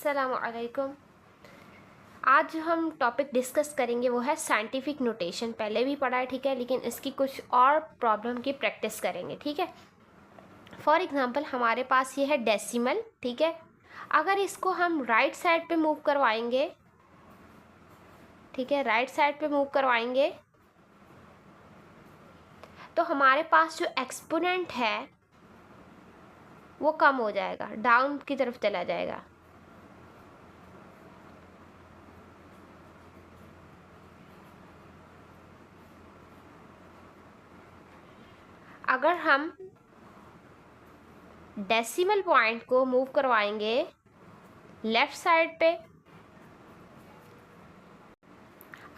अस्सलामु अलैकुम। आज जो हम टॉपिक डिस्कस करेंगे वो है साइंटिफिक नोटेशन। पहले भी पढ़ा है, ठीक है, लेकिन इसकी कुछ और प्रॉब्लम की प्रैक्टिस करेंगे, ठीक है। फॉर एग्जांपल हमारे पास ये है डेसिमल, ठीक है। अगर इसको हम राइट साइड पे मूव करवाएंगे, ठीक है, राइट साइड पे मूव करवाएंगे तो हमारे पास जो एक्सपोनेंट है वो कम हो जाएगा, डाउन की तरफ चला जाएगा। अगर हम डेसिमल पॉइंट को मूव करवाएंगे लेफ्ट साइड पे,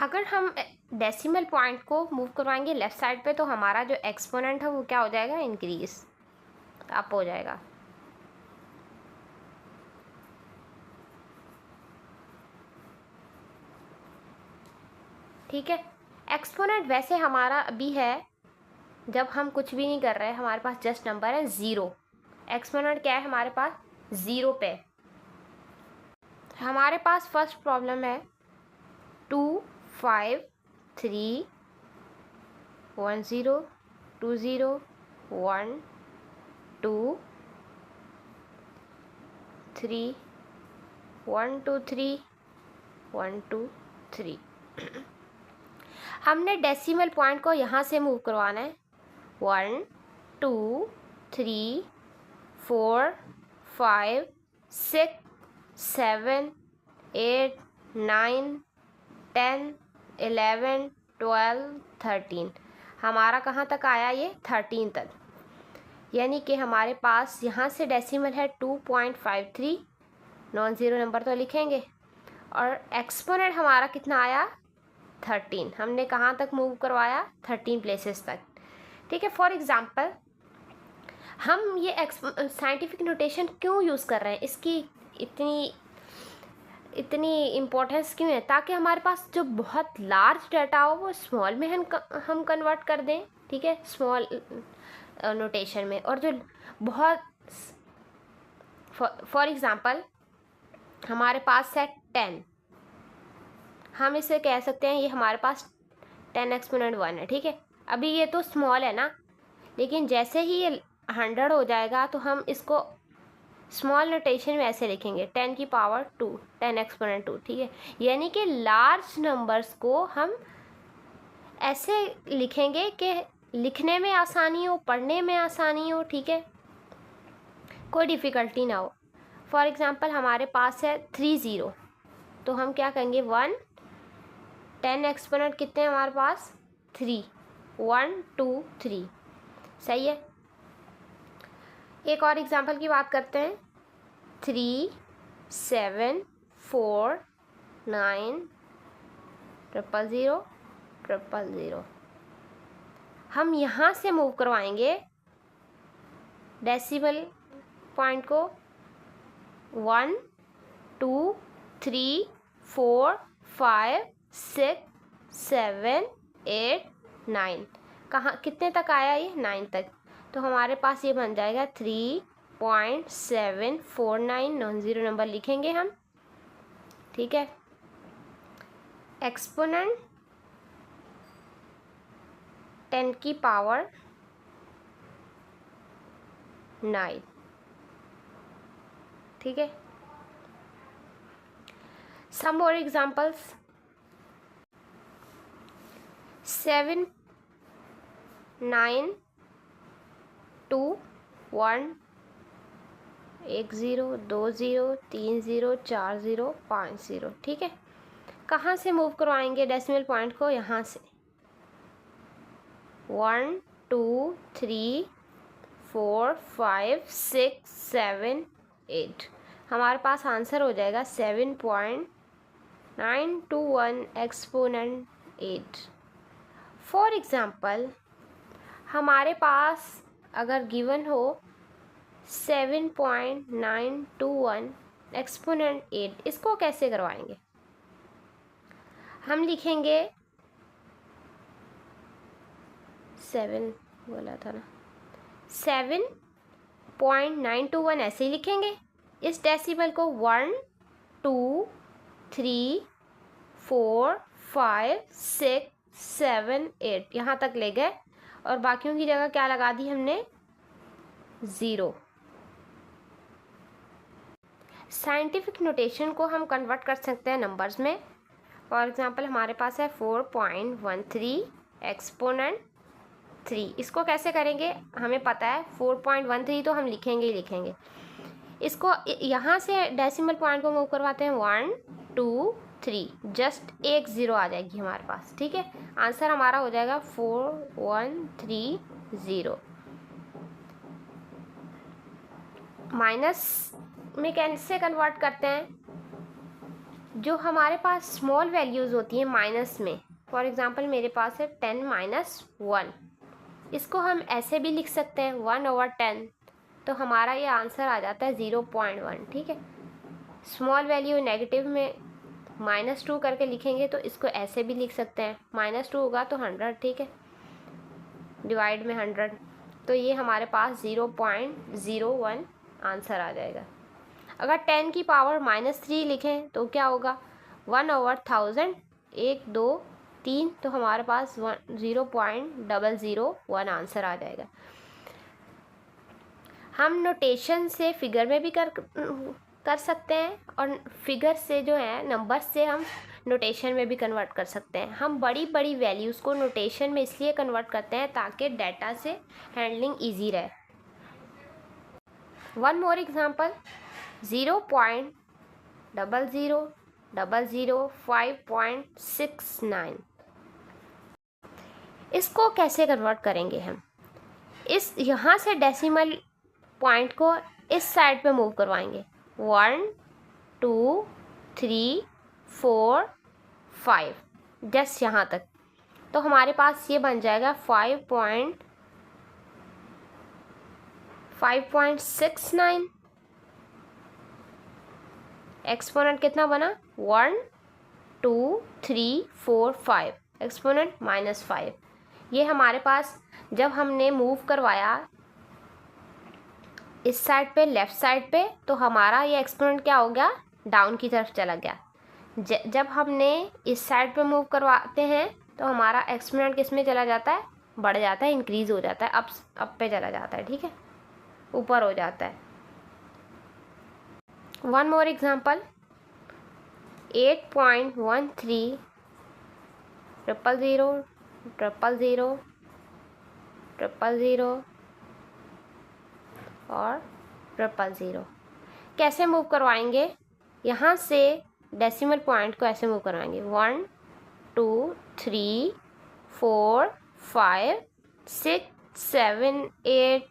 अगर हम डेसिमल पॉइंट को मूव करवाएंगे लेफ्ट साइड पे तो हमारा जो एक्सपोनेंट है वो क्या हो जाएगा, इंक्रीज, अप हो जाएगा। ठीक है। एक्सपोनेंट वैसे हमारा अभी है, जब हम कुछ भी नहीं कर रहे, हमारे पास जस्ट नंबर है ज़ीरो। एक्सपोनेंट क्या है हमारे पास, ज़ीरो पे। हमारे पास फर्स्ट प्रॉब्लम है 2 5 3 1 0 2 0 1 2 3 1 2 3 1 2 3। हमने डेसिमल पॉइंट को यहाँ से मूव करवाना है। 1 2 3 4 5 6 7 8 9 10 11 12 13। हमारा कहाँ तक आया, ये 13 तक। यानी कि हमारे पास यहाँ से डेसिमल है 2.53, नॉन ज़ीरो नंबर तो लिखेंगे, और एक्सपोनेंट हमारा कितना आया, 13। हमने कहाँ तक मूव करवाया, 13 प्लेसेस तक, ठीक है। फॉर एग्ज़ाम्पल हम ये साइंटिफिक नोटेशन क्यों यूज़ कर रहे हैं, इसकी इतनी इम्पोर्टेंस क्यों है, ताकि हमारे पास जो बहुत लार्ज डाटा हो वो स्मॉल में हम कन्वर्ट कर दें, ठीक है, स्मॉल नोटेशन में। और जो बहुत, फॉर एग्ज़ाम्पल हमारे पास है 10, हम इसे कह सकते हैं ये हमारे पास 10 एक्सपोनेंट 1 है, ठीक है। अभी ये तो स्मॉल है ना, लेकिन जैसे ही ये 100 हो जाएगा तो हम इसको स्मॉल नोटेशन में ऐसे लिखेंगे 10 की पावर 2, 10 एक्सपोनेंट 2, ठीक है। यानी कि लार्ज नंबर्स को हम ऐसे लिखेंगे कि लिखने में आसानी हो, पढ़ने में आसानी हो, ठीक है, कोई डिफ़िकल्टी ना हो। फॉर एग्ज़ाम्पल हमारे पास है 30, तो हम क्या कहेंगे 1, 10 एक्सपोनेंट कितने हैं हमारे पास, 3, 1 2 3, सही है। एक और एग्जांपल की बात करते हैं, 3 7 4 9 0 0 0 0। हम यहाँ से मूव करवाएंगे डेसिमल पॉइंट को 1 2 3 4 5 6 7 8 9। कहाँ, कितने तक आया, ये 9 तक। तो हमारे पास ये बन जाएगा 3.749, नॉन ज़ीरो नंबर लिखेंगे हम, ठीक है। एक्सपोनेंट 10 की पावर 9, ठीक है। सम मोर एग्जांपल्स, 7 9 2 1 1 0 2 0 3 0 4 0 5 0, ठीक है। कहाँ से मूव करवाएंगे डेसिमल पॉइंट को, यहाँ से 1 2 3 4 5 6 7 8। हमारे पास आंसर हो जाएगा 7.921 एक्सपोनेंट 8। फॉर एग्ज़ाम्पल हमारे पास अगर गिवन हो 7.921 एक्सपोनेंट 8, इसको कैसे करवाएंगे, हम लिखेंगे 7 बोला था ना, 7.921 ऐसे ही लिखेंगे। इस डेसिमल को 1 2 3 4 5 6 7 8 यहाँ तक ले गए और बाकियों की जगह क्या लगा दी हमने, 0। साइंटिफिक नोटेशन को हम कन्वर्ट कर सकते हैं नंबर्स में। फॉर एग्जांपल हमारे पास है 4.13 एक्सपोनेंट 3। इसको कैसे करेंगे, हमें पता है 4.13 तो हम लिखेंगे ही लिखेंगे। इसको यहाँ से डेसिमल पॉइंट को मूव करवाते हैं 1 2 3, जस्ट एक 0 आ जाएगी हमारे पास, ठीक है। आंसर हमारा हो जाएगा 4130। माइनस में कैसे कन्वर्ट करते हैं, जो हमारे पास स्मॉल वैल्यूज़ होती हैं माइनस में, फॉर एग्जांपल मेरे पास है 10 - 1, इसको हम ऐसे भी लिख सकते हैं 1/10, तो हमारा ये आंसर आ जाता है 0.1, ठीक है। स्मॉल वैल्यू नेगेटिव में -2 करके लिखेंगे तो इसको ऐसे भी लिख सकते हैं, -2 होगा तो 100, ठीक है, डिवाइड में 100, तो ये हमारे पास 0.01 आंसर आ जाएगा। अगर 10 की पावर -3 लिखें तो क्या होगा, 1/1000, 1 2 3, तो हमारे पास 0.001 आंसर आ जाएगा। हम नोटेशन से फिगर में भी कर सकते हैं और फिगर से जो है नंबर से हम नोटेशन में भी कन्वर्ट कर सकते हैं। हम बड़ी बड़ी वैल्यूज़ को नोटेशन में इसलिए कन्वर्ट करते हैं ताकि डाटा से हैंडलिंग इजी रहे। वन मोर एग्जांपल, 0.0005.69, इसको कैसे कन्वर्ट करेंगे हम, इस यहाँ से डेसिमल पॉइंट को इस साइड पे मूव करवाएंगे, 1 2 3 4 5, जस्ट यहाँ तक, तो हमारे पास ये बन जाएगा 5.69। एक्सपोनेंट कितना बना, 1 2 3 4 5, एक्सपोनेंट -5। ये हमारे पास जब हमने मूव करवाया इस साइड पे, लेफ़्ट साइड पे, तो हमारा ये एक्सपोनेंट क्या हो गया, डाउन की तरफ चला गया। जब हमने इस साइड पे मूव करवाते हैं तो हमारा एक्सपोनेंट किस में चला जाता है, बढ़ जाता है, इंक्रीज़ हो जाता है, अप पे चला जाता है, ठीक है, ऊपर हो जाता है। वन मोर एग्जांपल, 8.13 000 000 000 और 000। कैसे मूव करवाएंगे, यहाँ से डेसिमल पॉइंट को ऐसे मूव करवाएंगे, 1 2 3 4 5 6 7 8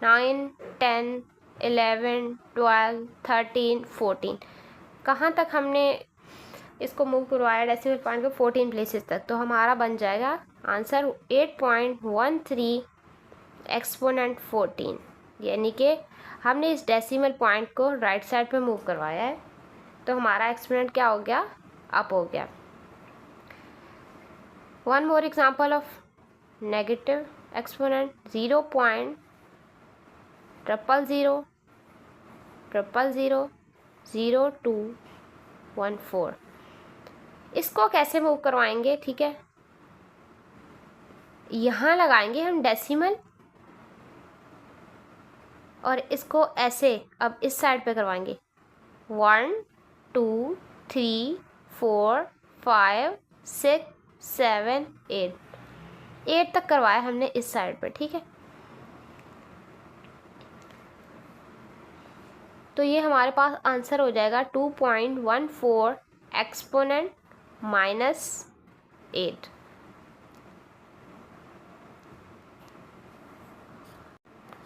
9 10 11 12 13 14, कहाँ तक हमने इसको मूव करवाया डेसिमल पॉइंट को, 14 प्लेसेस तक, तो हमारा बन जाएगा आंसर 8.13 एक्सपोनेंट 14, यानी कि हमने इस डेसिमल पॉइंट को राइट साइड पे मूव करवाया है, तो हमारा एक्सपोनेंट क्या हो गया, अप हो गया। One more example of negative exponent, 0.000 000 0214, इसको कैसे मूव करवाएंगे, ठीक है, यहाँ लगाएंगे हम डेसिमल और इसको ऐसे अब इस साइड पे करवाएंगे, 1 2 3 4 5 6 7 8 तक करवाया हमने इस साइड पे, ठीक है। तो ये हमारे पास आंसर हो जाएगा 2.14 exponent -8।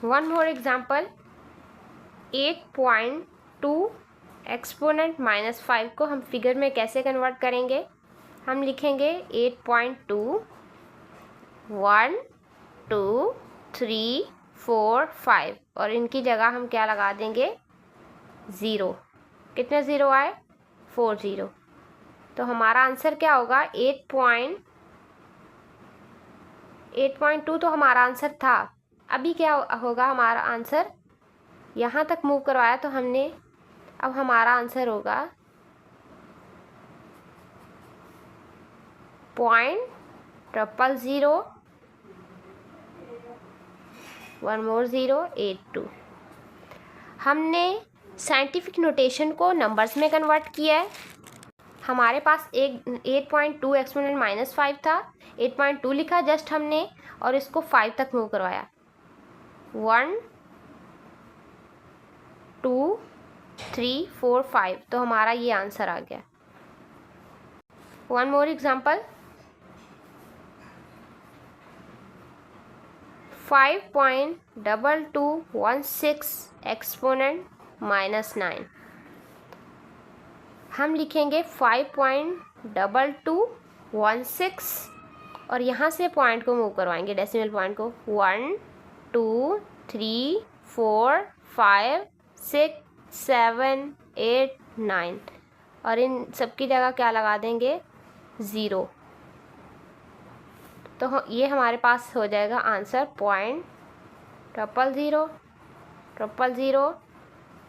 One more example, 8.2 exponent -5 को हम फिगर में कैसे कन्वर्ट करेंगे, हम लिखेंगे 8.2 1 2 3 4 5 और इनकी जगह हम क्या लगा देंगे, 0। कितने 0 आए, 4 0, तो हमारा आंसर क्या होगा, 8.2 तो हमारा आंसर था। अभी क्या होगा हमारा आंसर, यहाँ तक मूव करवाया तो हमने, अब हमारा आंसर होगा .000 1 more 0 82। हमने साइंटिफिक नोटेशन को नंबर्स में कन्वर्ट किया है। हमारे पास एक 8.2 एक्सपोनेंट -5 था, 8.2 लिखा जस्ट हमने और इसको 5 तक मूव करवाया। 1 2 3 4 5, तो हमारा ये आंसर आ गया। One more example, 5.2216 exponent -9। हम लिखेंगे 5.2216 और यहाँ से पॉइंट को मूव करवाएंगे, डेसिमल पॉइंट को। 1 2 3 4 5 6 7 8 9 और इन सबकी जगह क्या लगा देंगे, 0। तो ये हमारे पास हो जाएगा आंसर .0000000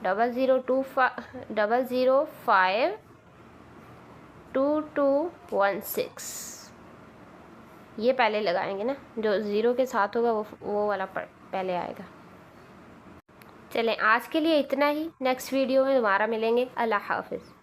0005 2216। ये पहले लगाएंगे ना, जो 0 के साथ होगा वो वाला पहले आएगा। चलें, आज के लिए इतना ही। नेक्स्ट वीडियो में दोबारा मिलेंगे। अल्लाह हाफिज़।